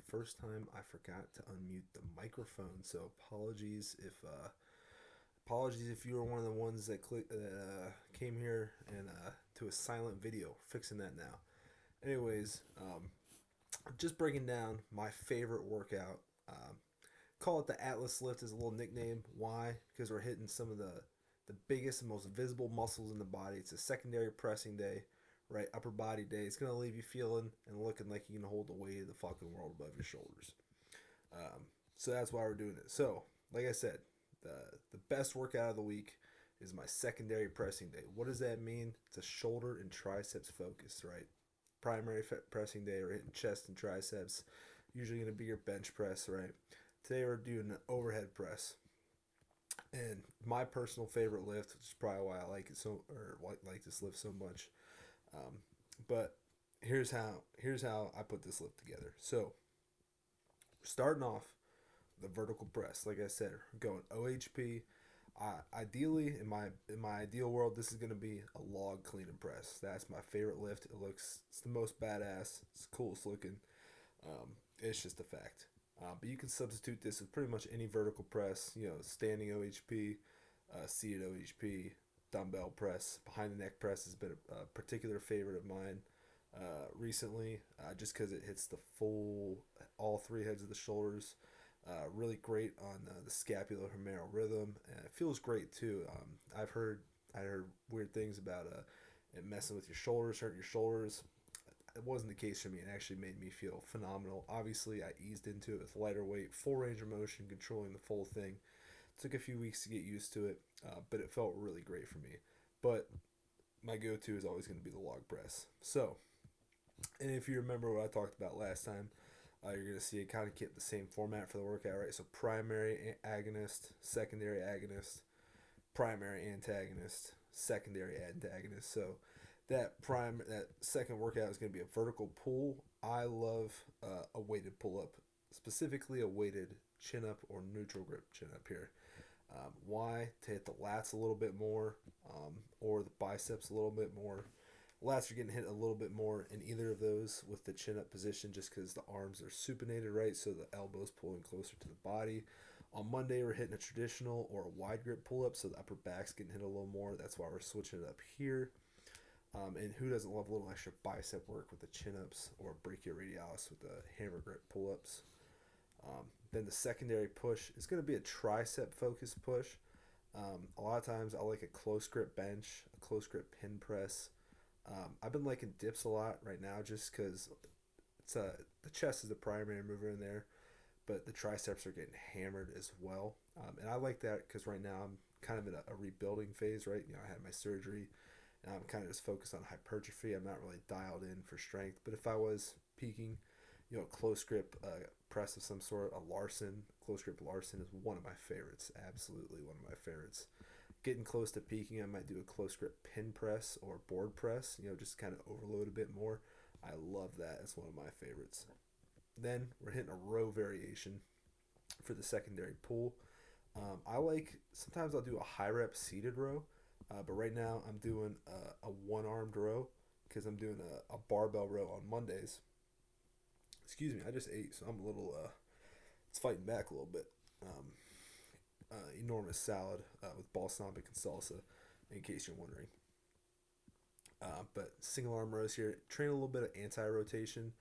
first time I forgot to unmute the microphone, so apologies if you were one of the ones that came here and to a silent video. Fixing that now. Anyways, just breaking down my favorite workout. Call it the Atlas lift as a little nickname. Why? Because we're hitting some of the biggest and most visible muscles in the body. It's a secondary pressing day, right? Upper body day. It's gonna leave you feeling and looking like you can hold the weight of the fucking world above your shoulders. Um, so that's why we're doing it. So, like I said, the best workout of the week is my secondary pressing day. What does that mean? It's a shoulder and triceps focus, right? Primary pressing day, we're hitting chest and triceps. Usually going to be your bench press, right? Today we're doing an overhead press, and my personal favorite lift, which is probably why I like it so, or like this lift so much. Um, but here's how I put this lift together. So starting off the vertical press, like I said, going OHP. Ideally, in my ideal world, this is going to be a log clean and press. That's my favorite lift. It's the most badass. It's the coolest looking. It's just a fact. But you can substitute this with pretty much any vertical press. Standing OHP, seated OHP, dumbbell press, behind the neck press has been a particular favorite of mine recently, just because it hits all three heads of the shoulders. Really great on the scapulohumeral rhythm, and it feels great too. I heard weird things about it messing with your shoulders, hurting your shoulders. It wasn't the case for me. It actually made me feel phenomenal. Obviously, I eased into it with lighter weight, full range of motion, controlling the full thing. It took a few weeks to get used to it, but it felt really great for me. But my go-to is always going to be the log press. So, and if you remember what I talked about last time, you're going to see it kind of keep the same format for the workout, right? So primary agonist, secondary agonist, primary antagonist, secondary antagonist. So that second workout is going to be a vertical pull. I love a weighted pull up, specifically a weighted chin up or neutral grip chin up here. Why? To hit the lats a little bit more, or the biceps a little bit more. Lats are getting hit a little bit more in either of those with the chin up position, just because the arms are supinated, right? So the elbows pulling closer to the body. On Monday, we're hitting a traditional or a wide grip pull up, so the upper back's getting hit a little more. That's why we're switching it up here. And who doesn't love a little extra bicep work with the chin ups or brachioradialis with the hammer grip pull ups? Then the secondary push is going to be a tricep focused push. A lot of times I like a close grip bench, a close grip pin press. I've been liking dips a lot right now just because the chest is the primary mover in there, but the triceps are getting hammered as well. And I like that because right now I'm kind of in a rebuilding phase, right? I had my surgery and I'm kind of just focused on hypertrophy. I'm not really dialed in for strength, but if I was peaking, close grip press of some sort, a Larson, close grip Larson is one of my favorites. Absolutely one of my favorites. Getting close to peaking, I might do a close grip pin press or board press, just kind of overload a bit more. I love that. It's one of my favorites. Then we're hitting a row variation for the secondary pull. Sometimes I'll do a high rep seated row, but right now I'm doing a one armed row because I'm doing a barbell row on Mondays. Excuse me, I just ate, so I'm a little, it's fighting back a little bit. Enormous salad with balsamic and salsa, in case you're wondering. But single arm rows here, train a little bit of anti rotation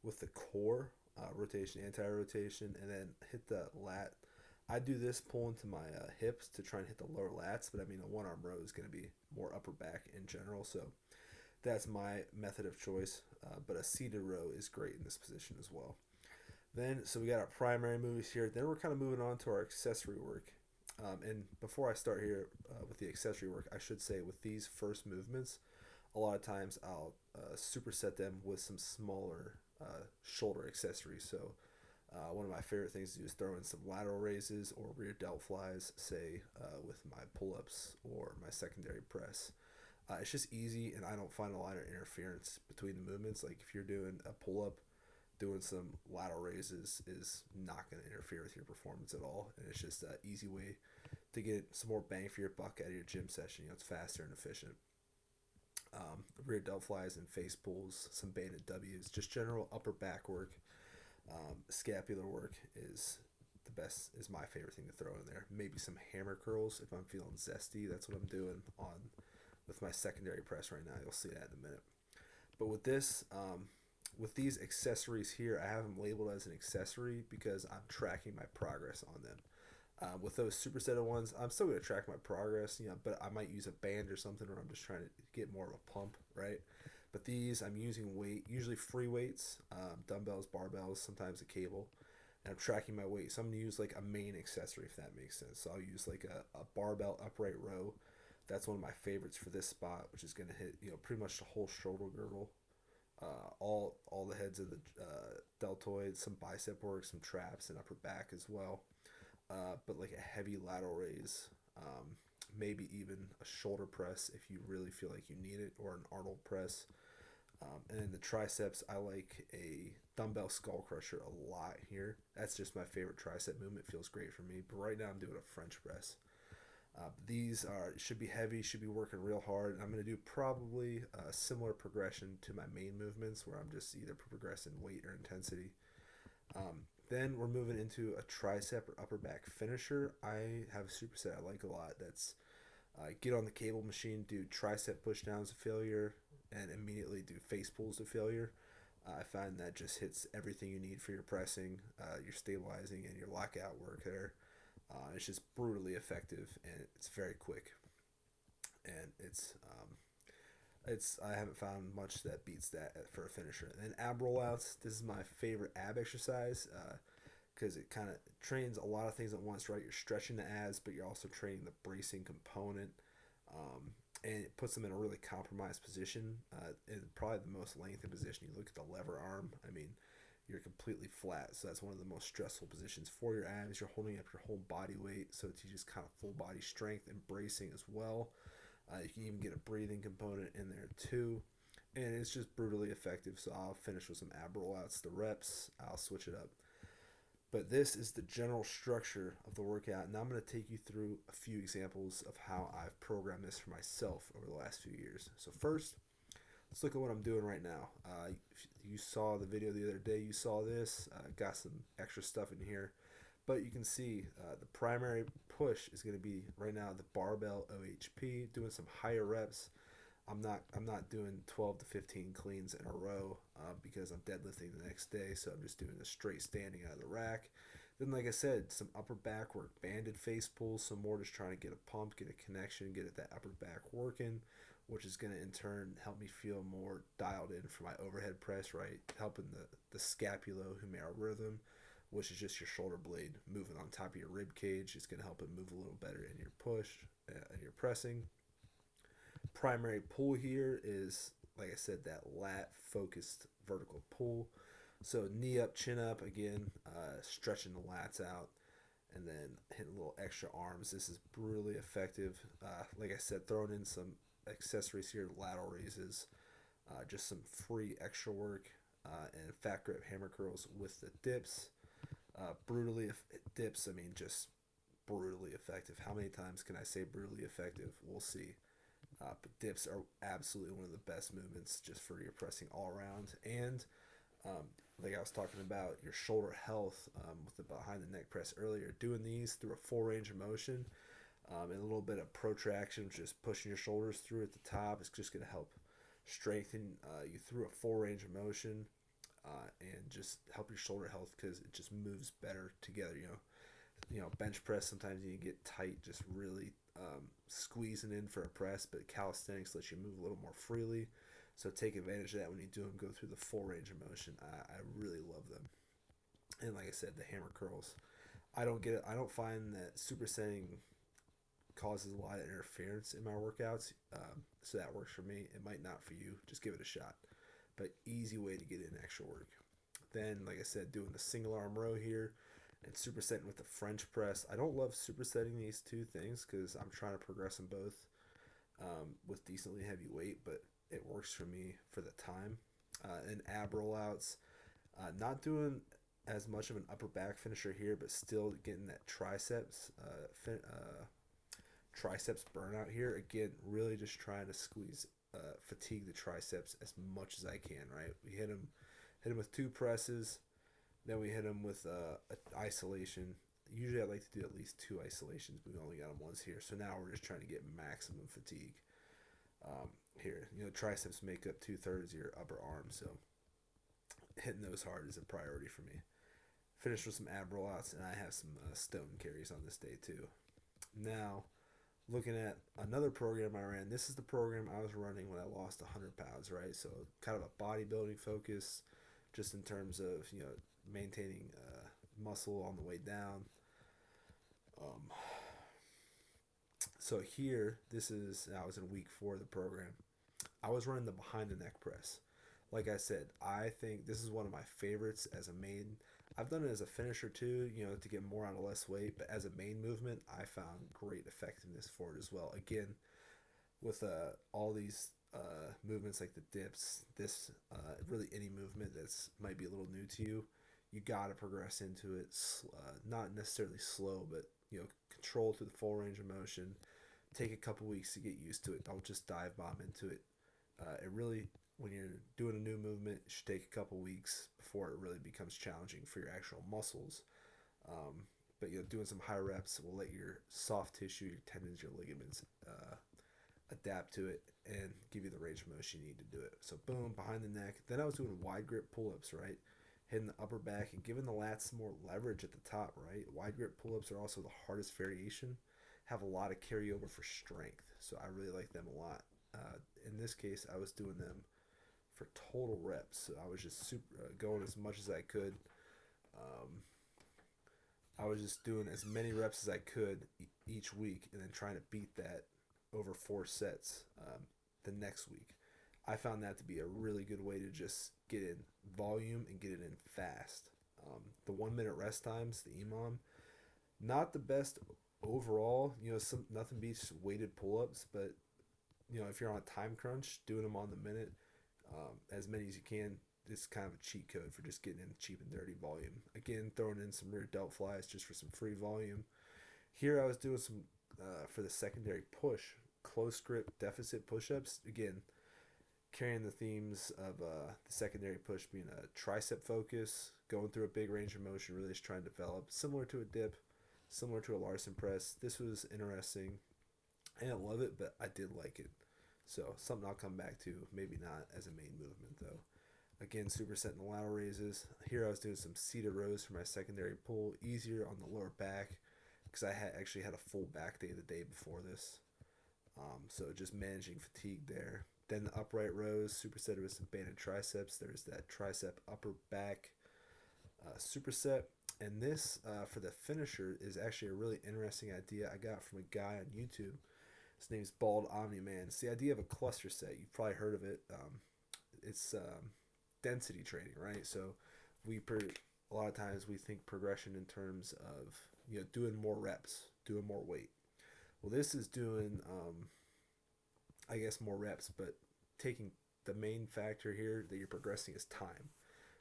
with the core rotation, anti rotation, and then hit the lat. I do this pull into my hips to try and hit the lower lats, but I mean a one arm row is going to be more upper back in general, so that's my method of choice. But a seated row is great in this position as well. Then, so we got our primary moves here. Then we're kind of moving on to our accessory work. And before I start here with the accessory work, I should say with these first movements, a lot of times I'll superset them with some smaller shoulder accessories. So one of my favorite things to do is throw in some lateral raises or rear delt flies, say with my pull-ups or my secondary press. It's just easy, and I don't find a lot of interference between the movements. Like if you're doing a pull-up, doing some lateral raises is not going to interfere with your performance at all, and it's just an easy way to get some more bang for your buck out of your gym session. It's faster and efficient. Rear delt flies and face pulls, some banded W's, just general upper back work. Scapular work is the best, is my favorite thing to throw in there. Maybe some hammer curls if I'm feeling zesty. That's what I'm doing on with my secondary press right now. You'll see that in a minute. But with this, with these accessories here, I have them labeled as an accessory because I'm tracking my progress on them. With those supersetted ones, I'm still going to track my progress, but I might use a band or something, or I'm just trying to get more of a pump, right? But these, I'm using weight, usually free weights, dumbbells, barbells, sometimes a cable, and I'm tracking my weight. So I'm going to use like a main accessory, if that makes sense. So I'll use like a barbell upright row. That's one of my favorites for this spot, which is going to hit, pretty much the whole shoulder girdle, all the heads of the deltoids, some bicep work, some traps, and upper back as well. But like a heavy lateral raise, maybe even a shoulder press if you really feel like you need it, or an Arnold press. And then the triceps, I like a dumbbell skull crusher a lot here. That's just my favorite tricep movement. Feels great for me. But right now I'm doing a French press. These should be heavy, should be working real hard. And I'm going to do probably a similar progression to my main movements, where I'm just either progressing weight or intensity. Then we're moving into a tricep or upper back finisher. I have a superset I like a lot. That's get on the cable machine, do tricep pushdowns to failure, and immediately do face pulls to failure. I find that just hits everything you need for your pressing, your stabilizing, and your lockout work there. It's just brutally effective, and it's very quick. And it's I haven't found much that beats that for a finisher. And then ab rollouts. This is my favorite ab exercise because it kind of trains a lot of things at once. Right, you're stretching the abs, but you're also training the bracing component. And it puts them in a really compromised position, in probably the most lengthened position. You look at the lever arm. I mean, you're completely flat, so that's one of the most stressful positions for your abs. You're holding up your whole body weight, so it's just kind of full body strength and bracing as well. You can even get a breathing component in there too, and it's just brutally effective. So I'll finish with some ab rollouts, the reps. I'll switch it up. But this is the general structure of the workout, and I'm going to take you through a few examples of how I've programmed this for myself over the last few years. So first, let's look at what I'm doing right now. If you saw the video the other day, you saw this. Got some extra stuff in here. But you can see the primary push is going to be right now the barbell OHP, doing some higher reps. I'm not doing 12 to 15 cleans in a row because I'm deadlifting the next day, so I'm just doing a straight standing out of the rack. Then, like I said, some upper back work, banded face pulls, some more just trying to get a pump, get a connection, get that upper back working, which is going to in turn help me feel more dialed in for my overhead press, right? Helping the scapulohumeral rhythm, which is just your shoulder blade moving on top of your rib cage. It's going to help it move a little better in your push and your pressing. Primary pull here is, like I said, that lat focused vertical pull. So knee up, chin up, again, stretching the lats out, and then hitting a little extra arms. This is brutally effective. Like I said, throwing in some accessories here, lateral raises, just some free extra work, and fat grip hammer curls with the dips. Brutally dips, I mean, just brutally effective. How many times can I say brutally effective? We'll see. But dips are absolutely one of the best movements just for your pressing all around. And like I was talking about your shoulder health with the behind the neck press earlier, doing these through a full range of motion and a little bit of protraction, just pushing your shoulders through at the top, is just going to help strengthen you through a full range of motion and just help your shoulder health because it just moves better together. Bench press, sometimes you get tight, just really squeezing in for a press, but calisthenics lets you move a little more freely. So take advantage of that when you do them. Go through the full range of motion. I really love them. And like I said, the hammer curls. I don't get it. I don't find that supersetting causes a lot of interference in my workouts. So that works for me. It might not for you. Just give it a shot. But easy way to get in extra work. Then, like I said, doing the single arm row here and supersetting with the French press. I don't love supersetting these two things because I'm trying to progress them both with decently heavy weight, but it works for me for the time. And ab rollouts, not doing as much of an upper back finisher here, but still getting that triceps burnout here. Again, really just trying to fatigue the triceps as much as I can. Right, we hit them with two presses. Then we hit them with isolation. Usually I like to do at least two isolations, but we only got them once here. So now we're just trying to get maximum fatigue. Here, triceps make up 2/3 of your upper arm, so hitting those hard is a priority for me. Finished with some ab rollouts, and I have some stone carries on this day too. Now, looking at another program I ran, this is the program I was running when I lost 100 pounds, right? So, kind of a bodybuilding focus, just in terms of, maintaining muscle on the way down. Um, so, here, I was in week 4 of the program. I was running the behind the neck press. Like I said, I think this is one of my favorites as a main. I've done it as a finisher too, to get more out of less weight, but as a main movement, I found great effectiveness for it as well. Again, with all these movements like the dips, this really any movement that's might be a little new to you, you got to progress into it. Not necessarily slow, but control through the full range of motion. Take a couple weeks to get used to it. Don't just dive bomb into it. It really, when you're doing a new movement, it should take a couple weeks before it really becomes challenging for your actual muscles. But doing some high reps will let your soft tissue, your tendons, your ligaments adapt to it and give you the range of motion you need to do it. So boom, behind the neck. Then I was doing wide grip pull-ups, right? Hitting the upper back and giving the lats more leverage at the top, right? Wide grip pull-ups are also the hardest variation. Have a lot of carryover for strength, so I really like them a lot. In this case, I was doing them for total reps. So I was just going as much as I could. Um, I was just doing as many reps as I could each week, and then trying to beat that over 4 sets the next week. I found that to be a really good way to just get in volume and get it in fast. The 1 minute rest times, the EMOM, not the best overall. Nothing beats weighted pull ups, but if you're on a time crunch, doing them on the minute, as many as you can, is kind of a cheat code for just getting in cheap and dirty volume. Again, throwing in some rear delt flies just for some free volume. Here I was doing some for the secondary push, close grip deficit push-ups. Again, carrying the themes of the secondary push being a tricep focus, going through a big range of motion, really just trying to develop, similar to a dip, similar to a Larson press. This was interesting. I didn't love it, but I did like it. So something I'll come back to, maybe not as a main movement though. Again, supersetting the lateral raises. Here I was doing some seated rows for my secondary pull, easier on the lower back because I had actually had a full back day the day before this. So just managing fatigue there. Then the upright rows, superset with some banded triceps. There's that tricep upper back superset. And this, for the finisher, is actually a really interesting idea I got from a guy on YouTube. His name's Bald Omni Man. It's the idea of a cluster set. You've probably heard of it. It's density training, right? So a lot of times we think progression in terms of doing more reps, doing more weight. Well, this is doing I guess more reps, but taking the main factor here that you're progressing is time.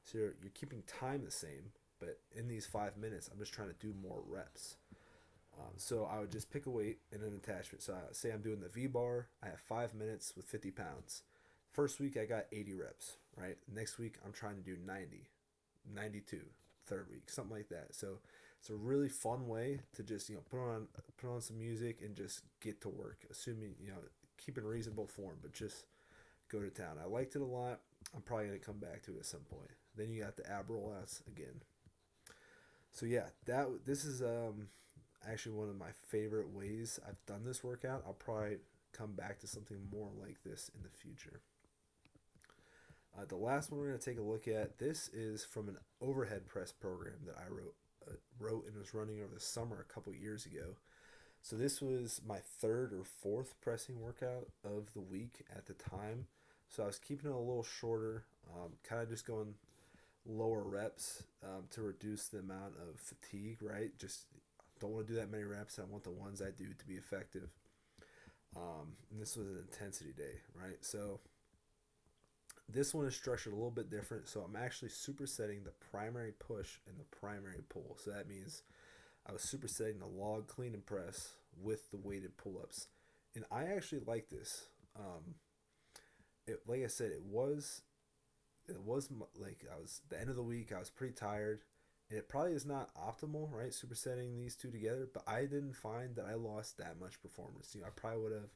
So you're keeping time the same, but in these 5 minutes, I'm just trying to do more reps. So I would just pick a weight and an attachment. So say I'm doing the V bar. I have 5 minutes with 50 pounds. First week I got 80 reps, right? Next week I'm trying to do 90, 92. Third week, something like that. So it's a really fun way to just put on some music and just get to work. Assuming keep in reasonable form, but just go to town. I liked it a lot. I'm probably gonna come back to it at some point. Then you got the ab rollouts again. So yeah, this is actually one of my favorite ways I've done this workout. I'll probably come back to something more like this in the future. The last one we're going to take a look at, this is from an overhead press program that I wrote and was running over the summer a couple years ago. So this was my third or fourth pressing workout of the week at the time. So I was keeping it a little shorter, kind of just going lower reps to reduce the amount of fatigue, right? Just don't want to do that many reps. I want the ones I do to be effective. And this was an intensity day, right? So this one is structured a little bit different. So I'm actually supersetting the primary push and the primary pull. So that means I was supersetting the log clean and press with the weighted pull-ups. And I actually like this. Like I said, it was like I was the end of the week. I was pretty tired. And it probably is not optimal, right? Supersetting these two together, but I didn't find that I lost that much performance. I probably would have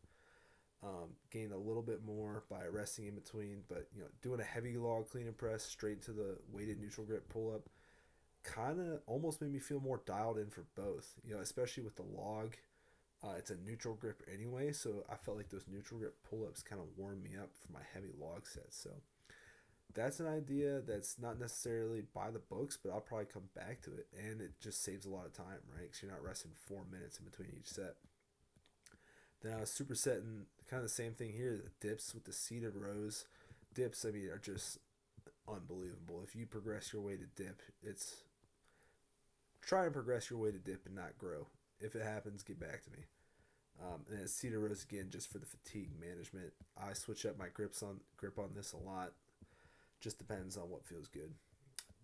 gained a little bit more by resting in between, but doing a heavy log clean and press straight to the weighted neutral grip pull up kind of almost made me feel more dialed in for both. Especially with the log, it's a neutral grip anyway, so I felt like those neutral grip pull ups kind of warmed me up for my heavy log sets. So that's an idea that's not necessarily by the books, but I'll probably come back to it, and it just saves a lot of time, right? Because you're not resting 4 minutes in between each set. Then I was supersetting kind of the same thing here. The dips with the seated rows, dips, I mean, are just unbelievable. If you progress your way to dip, it's try and progress your way to dip and not grow. If it happens, get back to me. And then seated rows again, just for the fatigue management. I switch up my grip on this a lot. Just depends on what feels good.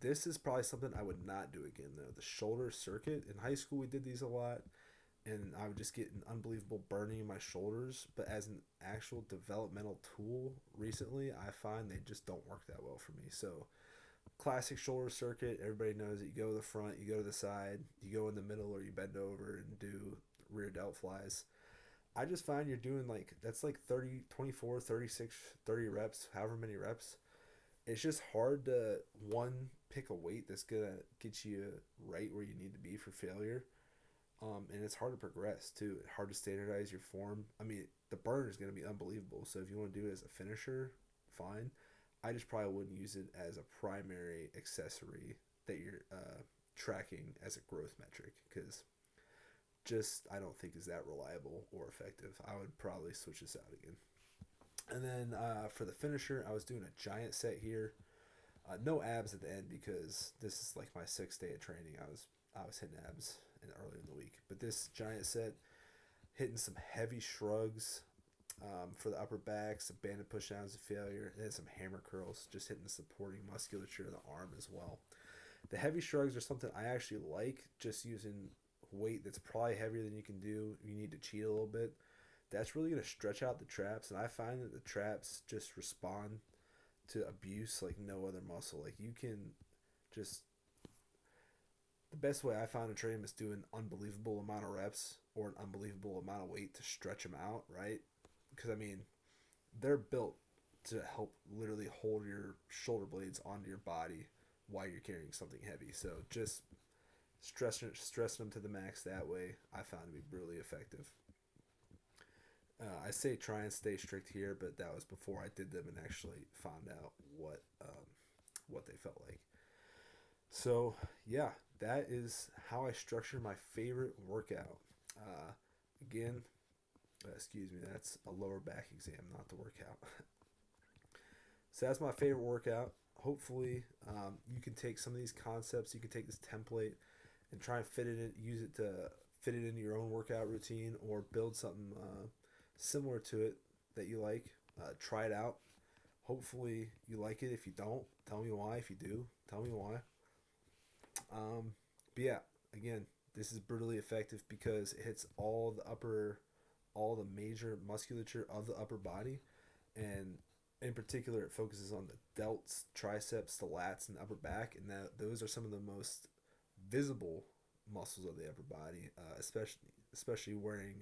This is probably something I would not do again though. The shoulder circuit in high school, we did these a lot, and I would just get an unbelievable burning in my shoulders. But as an actual developmental tool, recently I find they just don't work that well for me. So classic shoulder circuit, everybody knows that you go to the front, you go to the side, you go in the middle, or you bend over and do rear delt flies. I just find you're doing like that's like 30, 24, 36, 30 reps, however many reps. It's just hard to one pick a weight that's gonna get you right where you need to be for failure. And it's hard to progress too. Hard to standardize your form. I mean, the burn is gonna be unbelievable. So if you want to do it as a finisher, fine. I just probably wouldn't use it as a primary accessory that you're tracking as a growth metric because just I don't think is that reliable or effective. I would probably switch this out again. And then for the finisher, I was doing a giant set here. No abs at the end because this is like my sixth day of training. I was hitting abs earlier in the week, but this giant set, hitting some heavy shrugs for the upper back, some banded push downs of failure, and then some hammer curls, just hitting the supporting musculature of the arm as well. The heavy shrugs are something I actually like, just using weight that's probably heavier than you can do. You need to cheat a little bit. That's really going to stretch out the traps, and I find that the traps just respond to abuse like no other muscle. Like you can just the best way I found to train them is do an unbelievable amount of reps or an unbelievable amount of weight to stretch them out, right? Because I mean, they're built to help literally hold your shoulder blades onto your body while you're carrying something heavy. So just stressing them to the max that way, I found to be really effective. I say try and stay strict here, but that was before I did them and actually found out what they felt like. So yeah, that is how I structure my favorite workout. Again, excuse me, that's a lower back exam, not the workout. So that's my favorite workout. Hopefully, you can take some of these concepts, you can take this template and try and fit it in, use it to fit it into your own workout routine or build something similar to it that you like. Try it out. Hopefully, you like it. If you don't, tell me why. If you do, tell me why. But yeah, again, this is brutally effective because it hits all the major musculature of the upper body, and in particular, it focuses on the delts, triceps, the lats, and the upper back, and those are some of the most visible muscles of the upper body, especially wearing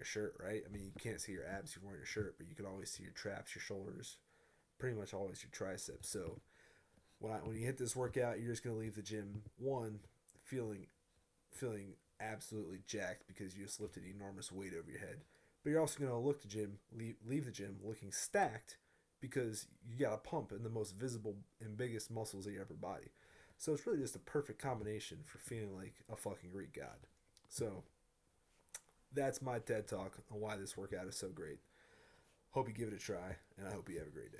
a shirt, right? I mean, you can't see your abs if you're wearing a shirt, but you can always see your traps, your shoulders, pretty much always your triceps. So when you hit this workout, you're just gonna leave the gym one feeling feeling absolutely jacked because you just lifted enormous weight over your head. But you're also gonna leave the gym looking stacked because you got a pump in the most visible and biggest muscles of your upper body. So it's really just a perfect combination for feeling like a fucking Greek god. So that's my TED talk on why this workout is so great. Hope you give it a try, and I hope you have a great day.